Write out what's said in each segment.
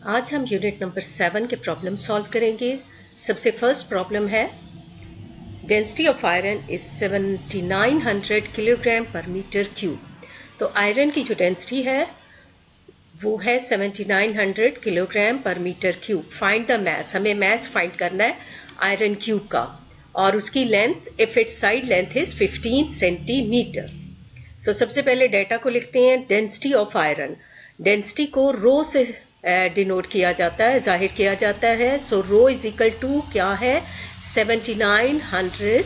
आज हम unit number 7 के प्रॉब्लम सॉल्व करेंगे। सबसे फर्स्ट प्रॉब्लम है density of iron is 7900 kilogram per metre cube. तो आयरन की जो डेंसिटी है वो है 7900 kilogram per metre cube. Find the mass, हमें मैस फाइंड करना है आयरन क्यूब का, और उसकी length if its side length is 15 centimetre. So सबसे पहले डेटा को लिखते हैं। डेंसिटी ऑफ आयरन, डेंसिटी को रो से डिनोट किया जाता है, जाहिर किया जाता है। सो रो इज इक्वल टू क्या है, 7900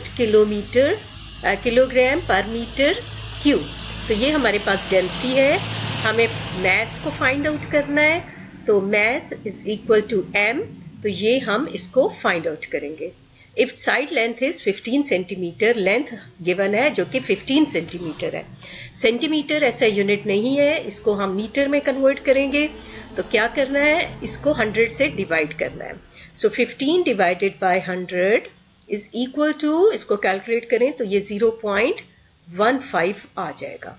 किलोग्राम पर मीटर क्यूब। तो ये हमारे पास डेंसिटी है। हमें मैस को फाइंड आउट करना है, तो mass is equal to m। तो ये हम इसको फाइंड आउट करेंगे। If side length is 15 centimetre, length given है जो कि 15 सेंटीमीटर है। सेंटीमीटर ऐसा यूनिट नहीं है, इसको हम मीटर में कन्वर्ट करेंगे। तो क्या करना है, इसको 100 से डिवाइड करना है। So 15 divided by 100 is equal to, इसको कैलकुलेट करें तो ये 0.15 आ जाएगा।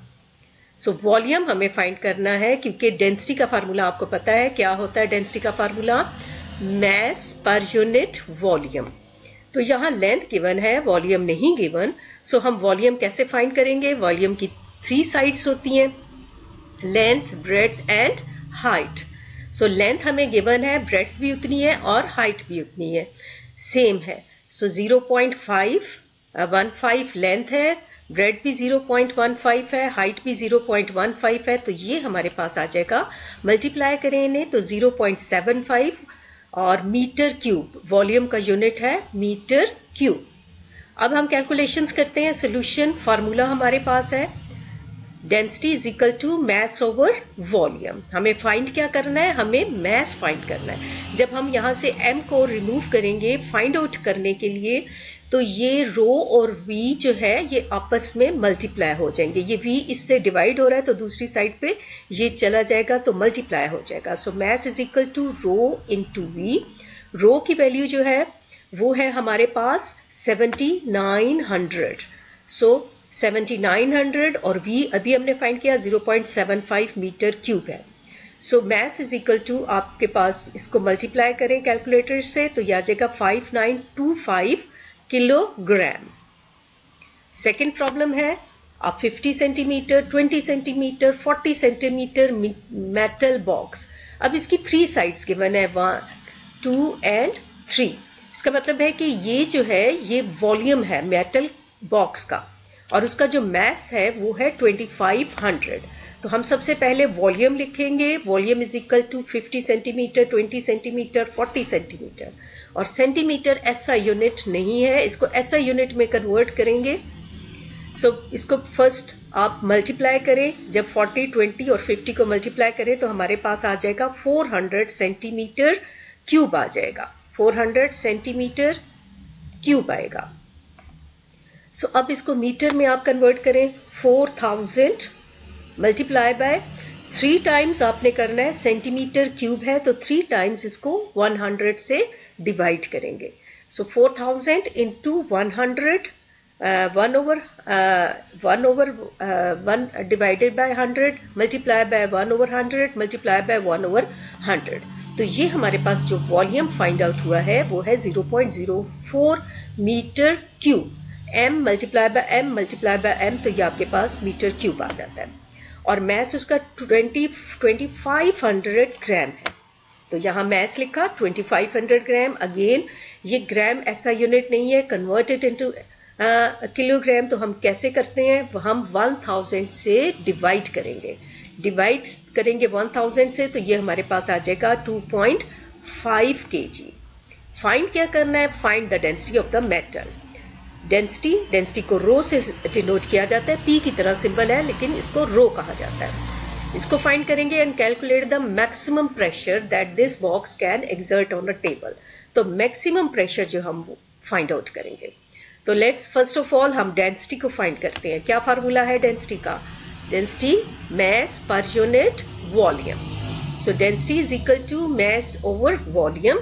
सो वॉल्यूम हमें फाइंड करना है, क्योंकि डेंसिटी का फार्मूला आपको पता है। क्या होता है डेंसिटी का formula, mass per unit volume. तो यहाँ लेंथ गिवन है, वॉल्यूम नहीं गिवन। सो हम वॉल्यूम कैसे फाइंड करेंगे, वॉल्यूम की 3 साइड्स होती हैं, length, breadth and height. So length हमें गिवन है, ब्रेड्थ भी उतनी है और हाइट भी उतनी है, सेम है। सो 0.15 लेंथ है, ब्रेड भी 0.15 है, हाइट भी 0.15 है। तो ये हमारे पास आ जाएगा, मल्टीप्लाई करें इन्हें तो 0.75 और मीटर क्यूब, वॉल्यूम का यूनिट है मीटर क्यूब। अब हम कैलकुलेशंस करते हैं। सोल्यूशन फार्मूला हमारे पास है, density is equal to mass over volume. हमें फाइंड क्या करना है, हमें मैस फाइंड करना है। जब हम यहाँ से m को रिमूव करेंगे फाइंड आउट करने के लिए, तो ये रो और v जो है ये आपस में मल्टीप्लाई हो जाएंगे। ये v इससे डिवाइड हो रहा है तो दूसरी साइड पे ये चला जाएगा तो मल्टीप्लाई हो जाएगा। So mass is equal to rho into v। Rho की वैल्यू जो है वो है हमारे पास 7900। सो 7900 और v अभी हमने फाइंड किया 0.75 मीटर क्यूब है। सो मैस इज इक्वल टू, आपके पास इसको मल्टीप्लाई करें कैलकुलेटर से तो यह आ जाएगा 5925 किलोग्राम। सेकेंड प्रॉब्लम है, आप 50 centimetre, 20 centimetre, 40 centimetre metal box. अब इसकी 3 साइड्स गिवन है, 1, 2 एंड 3। इसका मतलब है कि ये जो है ये वॉल्यूम है मेटल बॉक्स का, और उसका जो मैस है वो है 2500। तो हम सबसे पहले वॉल्यूम लिखेंगे। Volume is equal to 50 centimetre, 20 centimetre, 40 centimetre. और सेंटीमीटर ऐसा यूनिट नहीं है, इसको ऐसा यूनिट में कन्वर्ट करेंगे। सो इसको फर्स्ट आप मल्टीप्लाई करें, जब 40, 20 और 50 को मल्टीप्लाई करें तो हमारे पास आ जाएगा 400 सेंटीमीटर क्यूब आ जाएगा, 400 सेंटीमीटर क्यूब आएगा। सो अब इसको मीटर में आप कन्वर्ट करें, 4000 मल्टीप्लाई बाय 3 टाइम्स आपने करना है, सेंटीमीटर क्यूब है तो 3 टाइम्स इसको 100 से डिवाइड करेंगे। सो 4000 into 100, 1 divided by 100 multiply by 1/100 multiply by 1/100। तो ये हमारे पास जो वॉल्यूम फाइंड आउट हुआ है वो है 0.04 metre cube. m multiply by m multiply by m, तो ये आपके पास मीटर क्यूब आ जाता है। और मैस उसका 2500 ग्राम है, तो यहाँ मैस लिखा 2500 ग्राम। अगेन ये ग्राम ऐसा यूनिट नहीं है, कन्वर्टेड इनटू किलोग्राम। तो हम कैसे करते हैं, हम 1000 से डिवाइड करेंगे। डिवाइड करेंगे 1000 से तो ये हमारे पास आ जाएगा 2.5 kg। फाइंड क्या करना है, find the density of the metal. Density को रो से डिनोट किया जाता है, P की तरह सिंबल है लेकिन इसको रो कहा जाता है। इसको फाइंड करेंगे and calculate the maximum pressure that this box can exert on a table. तो मैक्सिमम प्रेशर जो हम फाइंड आउट करेंगे, तो लेट्स फर्स्ट ऑफ ऑल हम डेंसिटी को फाइंड करते हैं। क्या फार्मूला है डेंसिटी का, density mass per unit volume. So density is equal to mass over volume.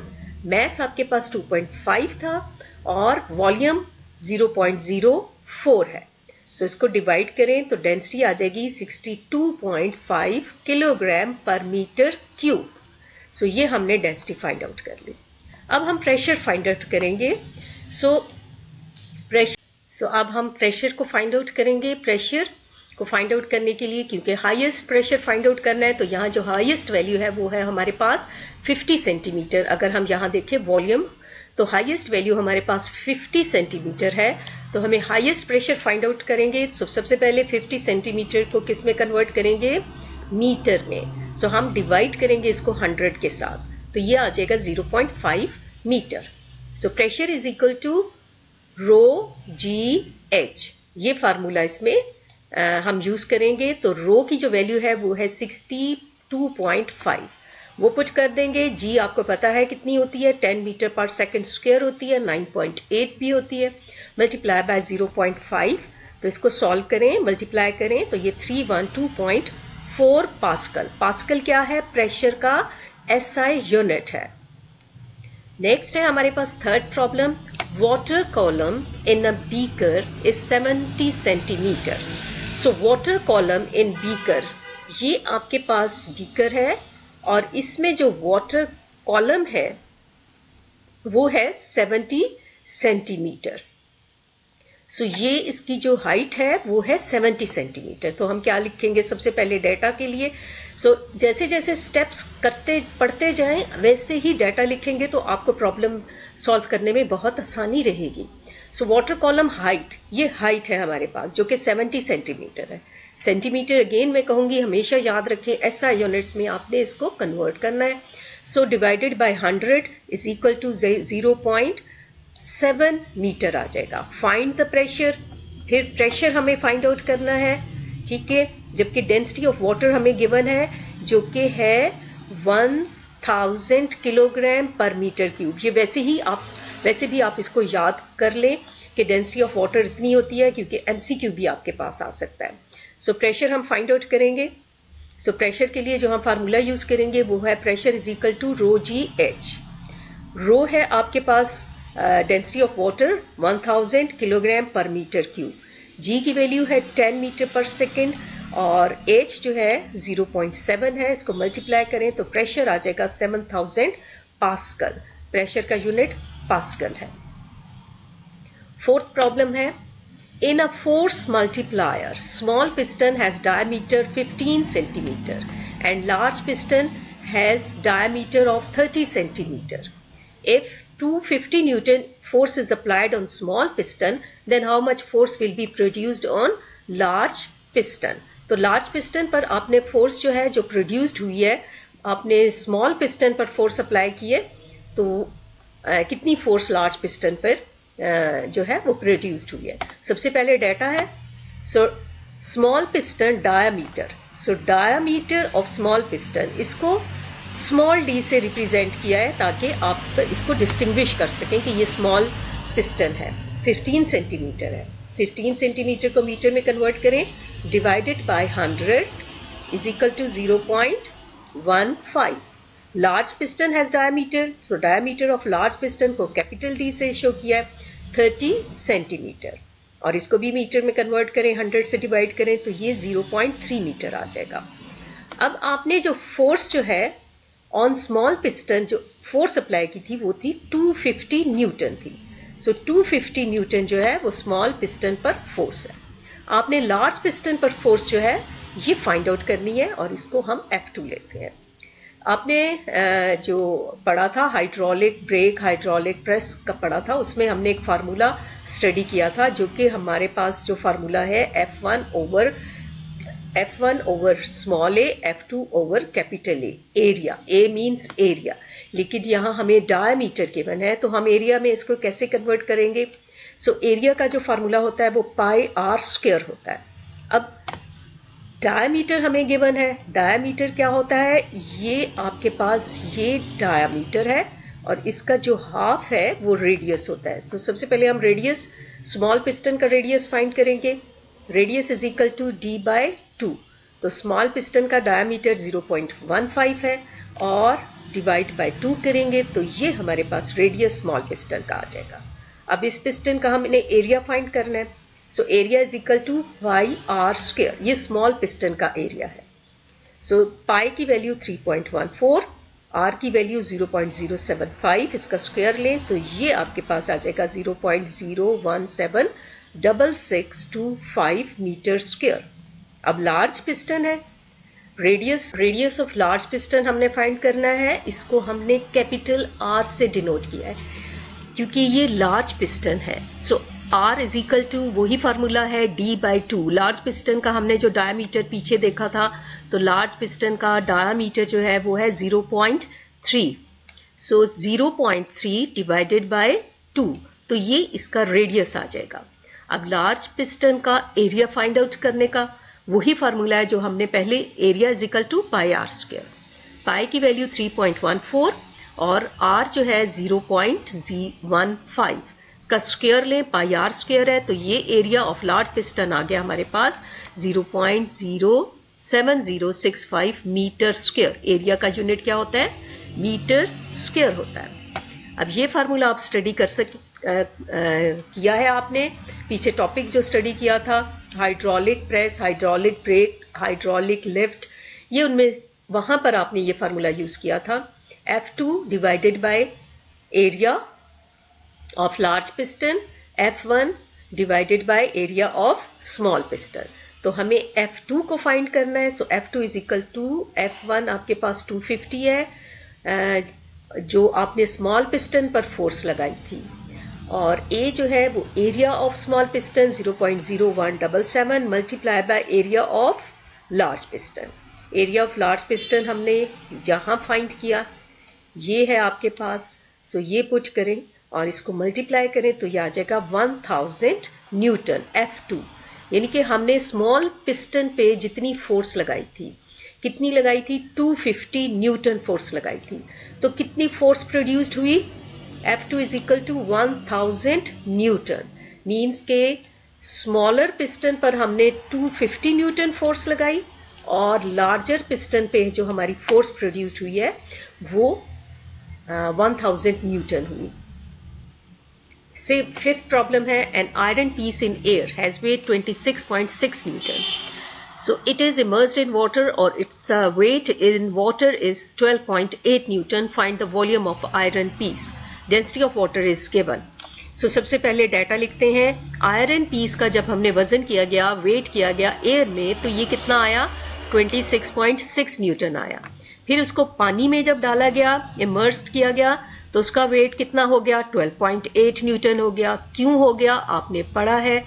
Mass आपके पास 2.5 था और वॉल्यूम 0.04 है। सो इसको डिवाइड करें तो डेंसिटी आ जाएगी 62.5 किलोग्राम पर मीटर क्यूब। सो ये हमने डेंसिटी फाइंड आउट कर ली। अब हम प्रेशर फाइंड आउट करेंगे। सो अब हम प्रेशर को फाइंड आउट करेंगे। प्रेशर को फाइंड आउट करने के लिए, क्योंकि हाईएस्ट प्रेशर फाइंड आउट करना है, तो यहाँ जो हाईएस्ट वैल्यू है वो है हमारे पास 50 सेंटीमीटर। अगर हम यहाँ देखें वॉल्यूम, तो हाईएस्ट वैल्यू हमारे पास 50 सेंटीमीटर है। तो हमें हाईएस्ट प्रेशर फाइंड आउट करेंगे। सो सबसे पहले 50 सेंटीमीटर को किस में कन्वर्ट करेंगे? मीटर में। सो हम डिवाइड करेंगे इसको 100 के साथ, तो ये आ जाएगा 0.5 metre. So pressure is equal to rho g h, ये फार्मूला इसमें हम यूज करेंगे। तो रो की जो वैल्यू है वो है 62.5, वो पुट कर देंगे। जी आपको पता है कितनी होती है, 10 मीटर पर सेकंड स्क्वायर होती है, 9.8 भी होती है, मल्टीप्लाई बाय 0.5। तो इसको सॉल्व करें, मल्टीप्लाई करें, तो ये 312.4 पास्कल। पास्कल क्या है? प्रेशर का एसआई यूनिट है। नेक्स्ट है हमारे पास third problem. Water column in a beaker is 70 centimetre. So water column in beaker, ये आपके पास बीकर है और इसमें जो वाटर कॉलम है वो है 70 सेंटीमीटर। सो ये इसकी जो हाइट है वो है 70 सेंटीमीटर। तो हम क्या लिखेंगे सबसे पहले डाटा के लिए? सो जैसे जैसे स्टेप्स पढ़ते जाएं वैसे ही डाटा लिखेंगे तो आपको प्रॉब्लम सॉल्व करने में बहुत आसानी रहेगी। सो वाटर कॉलम हाइट, ये हाइट है हमारे पास जो कि 70 सेंटीमीटर है। सेंटीमीटर अगेन मैं कहूंगी हमेशा याद रखें, एसआई यूनिट्स में आपने इसको कन्वर्ट करना है। So divided by 100 is equal to 0.7 metre आ जाएगा। फाइंड द प्रेशर, फिर प्रेशर हमें फाइंड आउट करना है, ठीक है, जबकि डेंसिटी ऑफ वाटर हमें गिवन है जो कि है 1000 किलोग्राम पर मीटर क्यूब। ये वैसे भी आप इसको याद कर लें कि डेंसिटी ऑफ वाटर इतनी होती है, क्योंकि एमसीक्यू भी आपके पास आ सकता है। सो प्रेशर हम फाइंड आउट करेंगे। सो प्रेशर के लिए जो हम फार्मूला यूज करेंगे वो है pressure is equal to rho g H. रो है आपके पास density of water 1000 kilogram per metre cube, जी की वैल्यू है 10 मीटर पर सेकेंड और एच जो है 0.7 है। इसको मल्टीप्लाई करें तो प्रेशर आ जाएगा 7000 पास्कल। प्रेशर का यूनिट पास्कल है। फोर्थ प्रॉब्लम है, in a force multiplier small piston has diameter 15 centimetre and large piston has diameter of 30 centimetre. If 250 Newton force is applied on small piston, then how much force will be produced on large piston? तो large piston पर आपने force जो है जो produced हुई है, आपने small piston पर फोर्स अप्लाई की है, तो कितनी फोर्स लार्ज पिस्टन पर जो है वो प्रोड्यूस्ड हुई है। सबसे पहले डाटा है, so small piston diameter, so diameter of small piston, इसको स्मॉल डी से रिप्रेजेंट किया है ताकि आप इसको डिस्टिंग्विश कर सकें कि ये स्मॉल पिस्टन है। 15 सेंटीमीटर है, 15 सेंटीमीटर को मीटर में कन्वर्ट करें, divided by 100 is equal to 0.15. Large piston has diameter, so diameter of large piston को कैपिटल डी से शो किया है 30 सेंटीमीटर और इसको भी मीटर में कन्वर्ट करें, 100 से डिवाइड करें तो ये 0.3 मीटर आ जाएगा। अब आपने जो फोर्स जो है ऑन स्मॉल पिस्टन जो फोर्स अप्लाई की थी वो थी 250 न्यूटन थी। सो 250 न्यूटन जो है वो स्मॉल पिस्टन पर फोर्स है। आपने लार्ज पिस्टन पर फोर्स जो है ये फाइंड आउट करनी है और इसको हम F2 लेते हैं। आपने जो पढ़ा था हाइड्रोलिक ब्रेक, हाइड्रोलिक प्रेस का पढ़ा था, उसमें हमने एक फार्मूला स्टडी किया था जो कि हमारे पास जो फार्मूला है F1 over small A, F2 over capital A, area, A means area, लेकिन यहाँ हमें डायमीटर गिवन है तो हम एरिया में इसको कैसे कन्वर्ट करेंगे। सो एरिया का जो फार्मूला होता है वो पाई आर स्क्वायर होता है। अब डायमीटर हमें गिवन है, डायमीटर क्या होता है, ये आपके पास ये डायमीटर है और इसका जो हाफ है वो रेडियस होता है। तो सबसे पहले हम रेडियस, स्मॉल पिस्टन का रेडियस फाइंड करेंगे, radius is equal to d by 2। तो स्मॉल पिस्टन का डायमीटर 0.15 है और डिवाइड बाय 2 करेंगे तो ये हमारे पास रेडियस स्मॉल पिस्टन का आ जाएगा। अब इस पिस्टन का हमने एरिया फाइंड करना है, so area is equal to pi r square, ये स्मॉल पिस्टन का एरिया है। सो पाई की वैल्यू 3.14 R की वैल्यू 0.075, इसका स्क्वायर लें तो ये आपके पास आ जाएगा 0.0176625 मीटर स्क्वायर। अब लार्ज पिस्टन है, रेडियस ऑफ लार्ज पिस्टन हमने फाइंड करना है, इसको हमने कैपिटल R से डिनोट किया है क्योंकि ये लार्ज पिस्टन है। सो R इज इक्वल टू वही फार्मूला है D/2। लार्ज पिस्टन का हमने जो डायामीटर पीछे देखा था, तो लार्ज पिस्टन का डायामीटर जो है वो है 0.3। सो 0.3 डिवाइडेड बाय 2, तो ये इसका रेडियस आ जाएगा। अब लार्ज पिस्टन का एरिया फाइंड आउट करने का वही फार्मूला है जो हमने पहले, area is equal to pi r square. Pi की वैल्यू 3.14 और R जो है 0.015, इसका स्क्वायर लें, पाई आर स्क्वायर है, तो ये एरिया ऑफ लार्ज पिस्टन आ गया हमारे पास 0.07065 मीटर स्क्वायर। एरिया का यूनिट क्या होता है? मीटर स्क्वायर होता है। अब ये फार्मूला आप स्टडी कर किया है आपने, पीछे टॉपिक जो स्टडी किया था, hydraulic press, hydraulic brake, hydraulic lift, ये उनमें वहां पर आपने ये फार्मूला यूज किया था, F2 divided by area of large piston, F1 divided by area of small piston. तो हमें F2 को फाइंड करना है। So F2 is equal to F1 आपके पास 250 है, जो आपने स्मॉल पिस्टन पर फोर्स लगाई थी, और A जो है वो area of small piston 0.0177 multiply by area of large piston. Area of large piston हमने यहाँ फाइंड किया, ये है आपके पास। सो ये पुट करें और इसको मल्टीप्लाई करें तो ये आ जाएगा 1000 न्यूटन F2। यानी कि हमने स्मॉल पिस्टन पे जितनी फोर्स लगाई थी, कितनी लगाई थी? 250 न्यूटन फोर्स लगाई थी। तो कितनी फोर्स प्रोड्यूस्ड हुई? F2 is equal to 1000 newton. Means के स्मॉलर पिस्टन पर हमने 250 न्यूटन फोर्स लगाई और लार्जर पिस्टन पे जो हमारी फोर्स प्रोड्यूस्ड हुई है वो 1000 न्यूटन हुई। से फिफ्थ प्रॉब्लम है, an iron piece in air has weight 26.6 newton. So it is immersed in water or its weight in water is 12.8 Newton. Find the volume of iron piece. Density of water is given. So सबसे पहले data लिखते हैं। Iron piece का जब हमने वजन किया गया, वेट किया गया एयर में, तो ये कितना आया? 26.6 न्यूटन आया। फिर उसको पानी में जब डाला गया, इमर्स्ड किया गया, तो उसका वेट कितना हो गया? 12.8 न्यूटन हो गया। क्यों हो गया? आपने पढ़ा है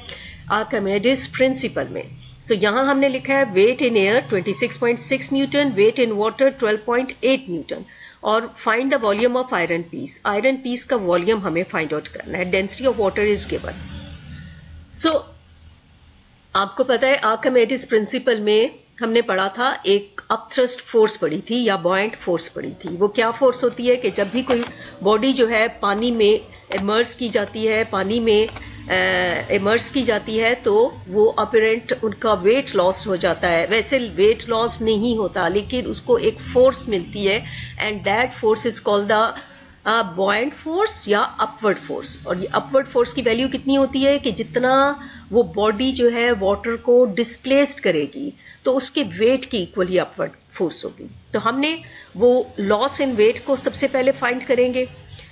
आर्किमिडीज प्रिंसिपल में। सो यहाँ हमने लिखा है weight in air 26.6 newton, weight in water 12.8 newton, और find the volume of iron piece. Iron piece का वॉल्यूम हमें फाइंड आउट करना है। Density of water is given. So आपको पता है आर्किमिडीज प्रिंसिपल में हमने पढ़ा था, एक अपथ्रस्ट फोर्स पढ़ी थी या बॉयंट फोर्स पढ़ी थी। वो क्या फोर्स होती है कि जब भी कोई बॉडी जो है पानी में इमर्स की जाती है, पानी में इमर्स की जाती है, तो वो अपरेंट उनका वेट लॉस हो जाता है। वैसे वेट लॉस नहीं होता, लेकिन उसको एक फोर्स मिलती है, and that force is called the buoyant force या अपवर्ड फोर्स। और ये अपवर्ड फोर्स की वैल्यू कितनी होती है कि जितना वो बॉडी जो है वाटर को डिस्प्लेस्ड करेगी, तो उसके वेट की इक्वली अपवर्ड फोर्स होगी। तो हमने वो लॉस इन वेट को सबसे पहले फाइंड करेंगे।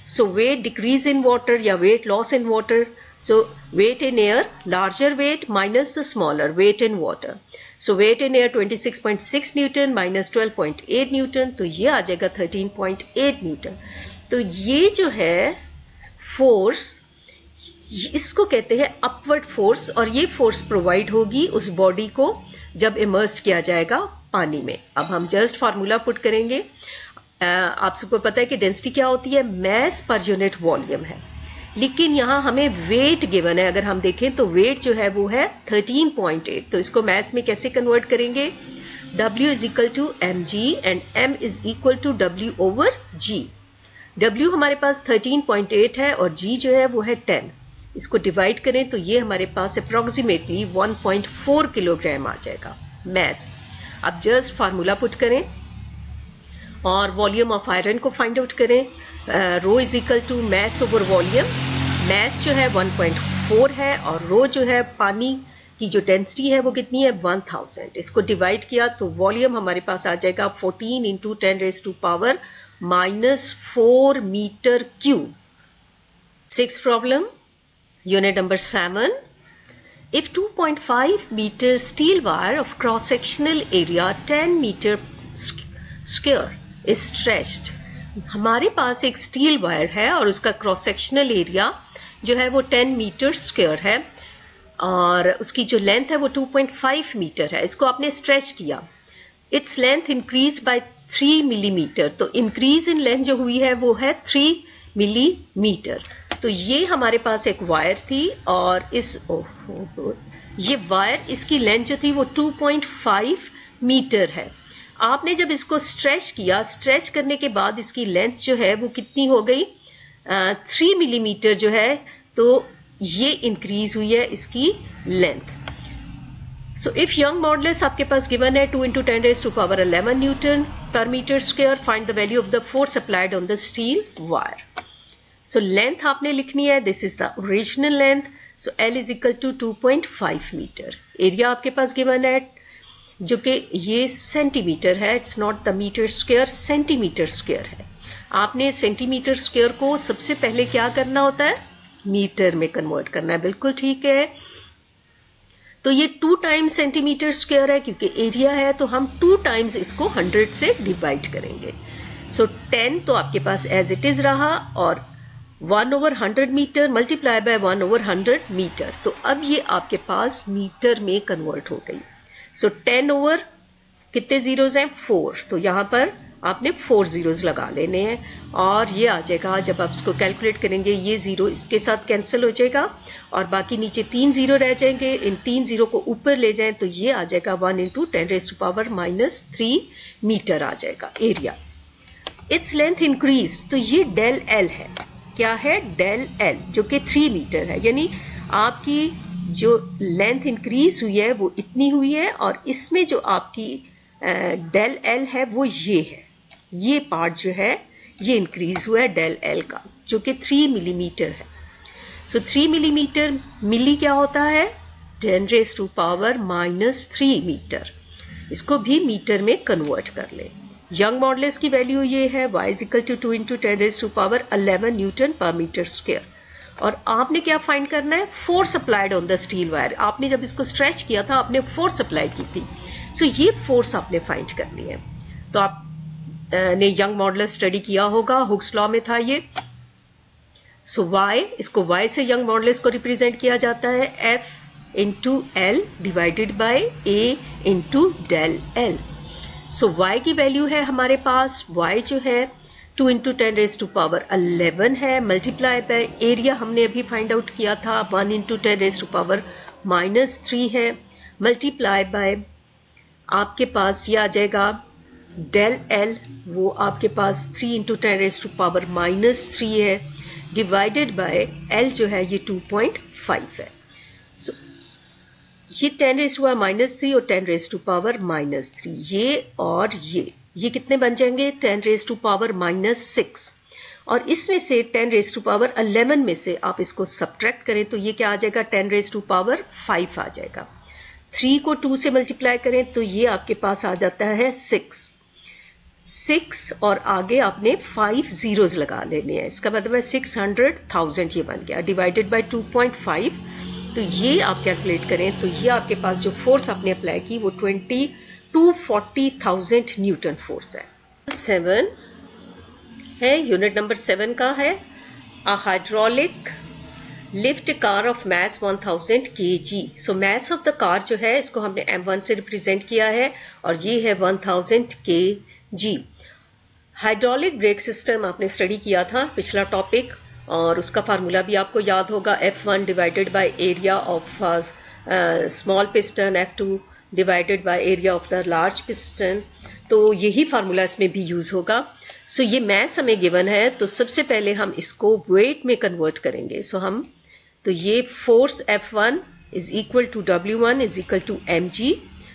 सो वेट डिक्रीज इन वाटर या weight loss in water. So weight in air, larger weight minus the smaller weight in water. So weight in air 26.6 Newton minus 12.8 Newton, तो ये आ जाएगा 13.8 Newton. तो ये जो है फोर्स, इसको कहते हैं अपवर्ड फोर्स, और ये फोर्स प्रोवाइड होगी उस बॉडी को जब इमर्स्ड किया जाएगा पानी में। अब हम जस्ट फार्मूला पुट करेंगे। आप सबको पता है कि डेंसिटी क्या होती है? मैस पर यूनिट वॉल्यूम है, लेकिन यहाँ हमें वेट गिवन है। अगर हम देखें तो वेट जो है वो है 13.8। तो इसको मैथ्स में कैसे कन्वर्ट करेंगे? W is equal to mg and m is equal to W over g। W हमारे पास 13.8 है और g जो है वो है 10। इसको डिवाइड करें तो ये हमारे पास अप्रॉक्सीमेटली 1.4 किलोग्राम आ जाएगा मैस। अब जस्ट फार्मूला पुट करें और वॉल्यूम ऑफ आयरन को फाइंड आउट करें। Rho is equal to mass over volume. Mass जो है 1.4 है और रो जो है पानी की जो डेंसिटी है वो कितनी है? 1000। इसको डिवाइड किया तो वॉल्यूम हमारे पास आ जाएगा 14 × 10⁻⁴ minus 4 meter cube. Sixth problem, unit number 7. If 2.5 meter steel wire of cross-sectional area 10 meter square is stretched. हमारे पास एक स्टील वायर है और उसका क्रॉस सेक्शनल एरिया जो है वो 10 मीटर स्क्वायर है और उसकी जो लेंथ है वो 2.5 मीटर है. इसको आपने स्ट्रेच किया. Its length increase by 3 millimetre. तो इंक्रीज इन लेंथ जो हुई है वो है 3 मिलीमीटर. तो ये हमारे पास एक वायर थी और ये वायर, इसकी लेंथ जो थी वो 2.5 मीटर है. आपने जब इसको स्ट्रेच किया, स्ट्रेच करने के बाद इसकी लेंथ जो है वो कितनी हो गई, 3 मिलीमीटर जो है. तो ये इंक्रीज हुई है इसकी length. So if Young modulus आपके पास गिवन है 2 × 10⁻11 newton per metre square. Find the value of the force applied on the steel wire. So length आपने लिखनी है, this is the original length. So L is equal to 2.5 metre. Area आपके पास given है जो कि ये सेंटीमीटर है, it's not the metre square, centimetre square है. आपने सेंटीमीटर स्क्वायर को सबसे पहले क्या करना होता है, मीटर में कन्वर्ट करना है. बिल्कुल ठीक है. तो ये 2 टाइम्स सेंटीमीटर स्क्वायर है क्योंकि एरिया है, तो हम 2 टाइम्स इसको 100 से डिवाइड करेंगे. सो 10 तो आपके पास एज इट इज रहा और 1/100 मीटर मल्टीप्लाई बाय 1/100 मीटर. तो अब ये आपके पास मीटर में कन्वर्ट हो गई. सो 10 ओवर कितने जीरोज हैं, 4. तो यहाँ पर आपने 4 जीरोज लगा लेने हैं और ये आ जाएगा. जब आप इसको कैलकुलेट करेंगे ये जीरो इसके साथ कैंसिल हो जाएगा और बाकी नीचे 3 जीरो रह जाएंगे. इन 3 जीरो को ऊपर ले जाएं तो ये आ जाएगा 1 × 10⁻³ मीटर आ जाएगा एरिया. Its length increase. तो ये डेल एल है. क्या है, डेल एल, जो कि 3 मीटर है. यानी आपकी जो लेंथ इंक्रीज हुई है वो इतनी हुई है और इसमें जो आपकी डेल एल है वो ये है. ये पार्ट जो है ये इंक्रीज हुआ है डेल एल का, जो कि 3 मिलीमीटर है. सो 3 मिलीमीटर, मिली क्या होता है, 10⁻³ मीटर. इसको भी मीटर में कन्वर्ट कर ले. यंग मॉडुलस की वैल्यू ये है y is equal to 2 × 10⁻11 newton per metre square. और आपने क्या फाइंड करना है, force applied on the steel wire. आपने जब इसको स्ट्रेच किया था आपने फोर्स अप्लाई की थी. सो ये फोर्स आपने फाइंड करनी है. तो आप ने यंग मॉडुलस स्टडी किया होगा, हुक्स लॉ में था ये. सो y, इसको y से यंग मॉडुलस को रिप्रेजेंट किया जाता है F × L divided by A × del L. So y की वैल्यू है हमारे पास, y जो है 2 × 10⁻11 है मल्टीप्लाई बाय एरिया हमने अभी फाइंड आउट किया था 1 × 10⁻³ है मल्टीप्लाई बाय आपके पास ये आ जाएगा डेल एल, वो आपके पास 3 × 10⁻³ है डिवाइडेड बाय एल जो है ये 2.5 है. सो ये 10⁻³ और 10⁻³ ये और ये कितने बन जाएंगे, 10⁻⁻6. और इसमें से 10⁻11 में से आप इसको सब्ट्रैक्ट करें तो ये क्या आ जाएगा, 10⁻5 आ जाएगा. 3 को 2 से मल्टीप्लाई करें तो ये आपके पास आ जाता है 6 और आगे आपने 5 जीरोज लगा लेने हैं. इसका मतलब है 600,000 ये बन गया डिवाइडेड बाय 2.5. तो ये आप कैलकुलेट करें तो ये आपके पास जो फोर्स आपने अप्लाई की वो 240,000 न्यूटन फोर्स है. 7 है, यूनिट नंबर 7 का है. A hydraulic lift car of mass 1000 kg. So mass of the car जो है इसको हमने m1 से रिप्रेजेंट किया है और ये है 1000 kg. हाइड्रोलिक ब्रेक सिस्टम आपने स्टडी किया था पिछला टॉपिक और उसका फार्मूला भी आपको याद होगा, F1 divided by area of small piston, F2 divided by area of the large piston. तो यही फार्मूला इसमें भी यूज होगा. सो ये मैस हमें गिवन है तो सबसे पहले हम इसको वेट में कन्वर्ट करेंगे. सो हम तो ये force F1 is equal to W1 is equal to mg.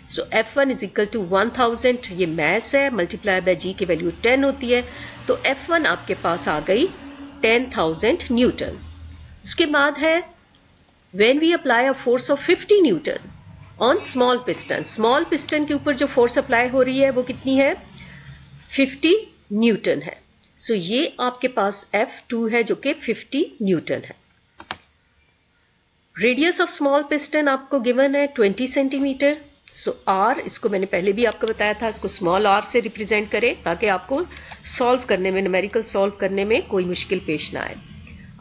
So F1 is equal to 1000, ये मैस है, मल्टीप्लाई बाय g की वैल्यू 10 होती है. तो F1 आपके पास आ गई 10,000 न्यूटन. उसके बाद है when we apply a force of 50 newton on small piston. Small piston के ऊपर जो फोर्स अप्लाई हो रही है वो कितनी है, 50 न्यूटन है. सो ये आपके पास F2 है जो कि 50 न्यूटन है। रेडियस ऑफ स्मॉल पिस्टन आपको गिवन है 20 सेंटीमीटर। सो R, इसको मैंने पहले भी आपको बताया था, इसको स्मॉल r से रिप्रेजेंट करें ताकि आपको सॉल्व करने में, न्यूमेरिकल सॉल्व करने में कोई मुश्किल पेश ना आए।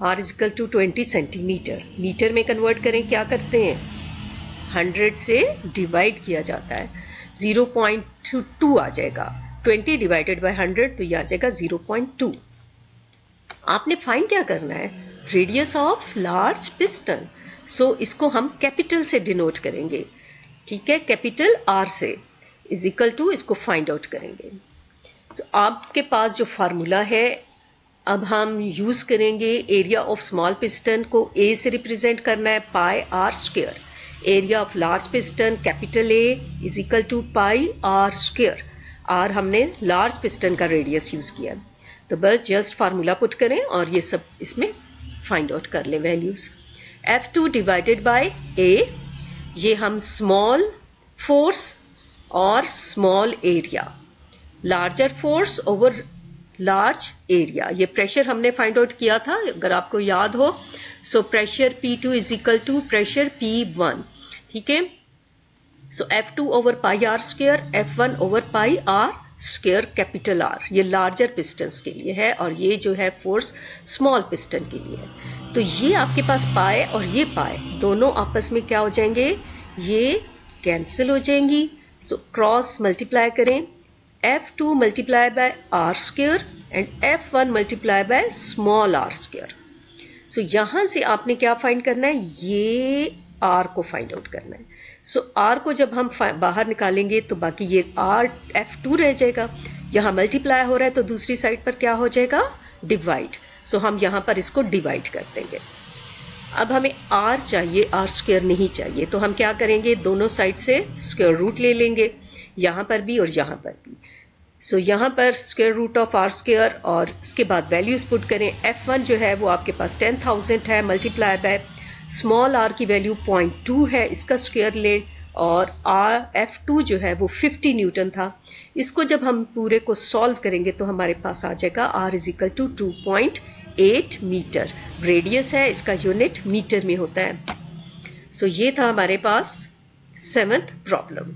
R is equal to 20 centimetre, metre में कन्वर्ट करें, क्या करते हैं 100 से डिवाइड किया जाता है, 0.2 आ जाएगा। 20 डिवाइडेड बाय 100 तो यह आ जाएगा 0.2। आपने फाइंड क्या करना है, रेडियस ऑफ लार्ज पिस्टन। सो इसको हम कैपिटल से डिनोट करेंगे, ठीक है, कैपिटल R से, इज इक्वल टू, इसको फाइंड आउट करेंगे। सो आपके पास जो फार्मूला है, अब हम यूज करेंगे एरिया ऑफ स्मॉल पिस्टन को A से रिप्रेजेंट करना है, pi R square. Area of large piston capital A is equal to pi R square. R हमने लार्ज पिस्टन का रेडियस यूज किया, तो बस जस्ट फार्मूला पुट करें और ये सब इसमें फाइंड आउट कर लें values. F2 divided by A, ये हम स्मॉल फोर्स और small area, larger force over large area, ये प्रेशर हमने फाइंड आउट किया था अगर आपको याद हो। So pressure P2 is equal to pressure P1, ठीक है। So F2 over pi R square, F1 over pi R square capital R, ये लार्जर पिस्टन्स के लिए है और ये जो है फोर्स स्मॉल पिस्टन के लिए है। तो ये आपके पास पाए और ये पाए दोनों आपस में क्या हो जाएंगे, ये कैंसिल हो जाएंगी। सो क्रॉस मल्टीप्लाई करें, F2 multiply by R square and F1 multiply by small r square. So यहां से आपने क्या फाइंड करना है, ये R को फाइंड आउट करना है। सो R को जब हम बाहर निकालेंगे तो बाकी ये R F2 रह जाएगा, यहाँ मल्टीप्लाई हो रहा है तो दूसरी साइड पर क्या हो जाएगा, डिवाइड। सो हम यहाँ पर इसको डिवाइड कर देंगे। अब हमें R चाहिए, R स्क्वायर नहीं चाहिए, तो हम क्या करेंगे, दोनों साइड से स्क्वायर रूट ले लेंगे, यहाँ पर भी और यहाँ पर भी। सो यहाँ पर square root of R square और इसके बाद वैल्यूज पुट करें। F1 जो है वो आपके पास 10,000 है, मल्टीप्लाई बाय स्मॉल r की वैल्यू 0.2 है, इसका स्क्वायर ले, और F2 जो है वो 50 न्यूटन था। इसको जब हम पूरे को सॉल्व करेंगे तो हमारे पास आ जाएगा R is equal to 2.8 metre. Radius है, इसका यूनिट मीटर में होता है। सो ये था हमारे पास 7th प्रॉब्लम।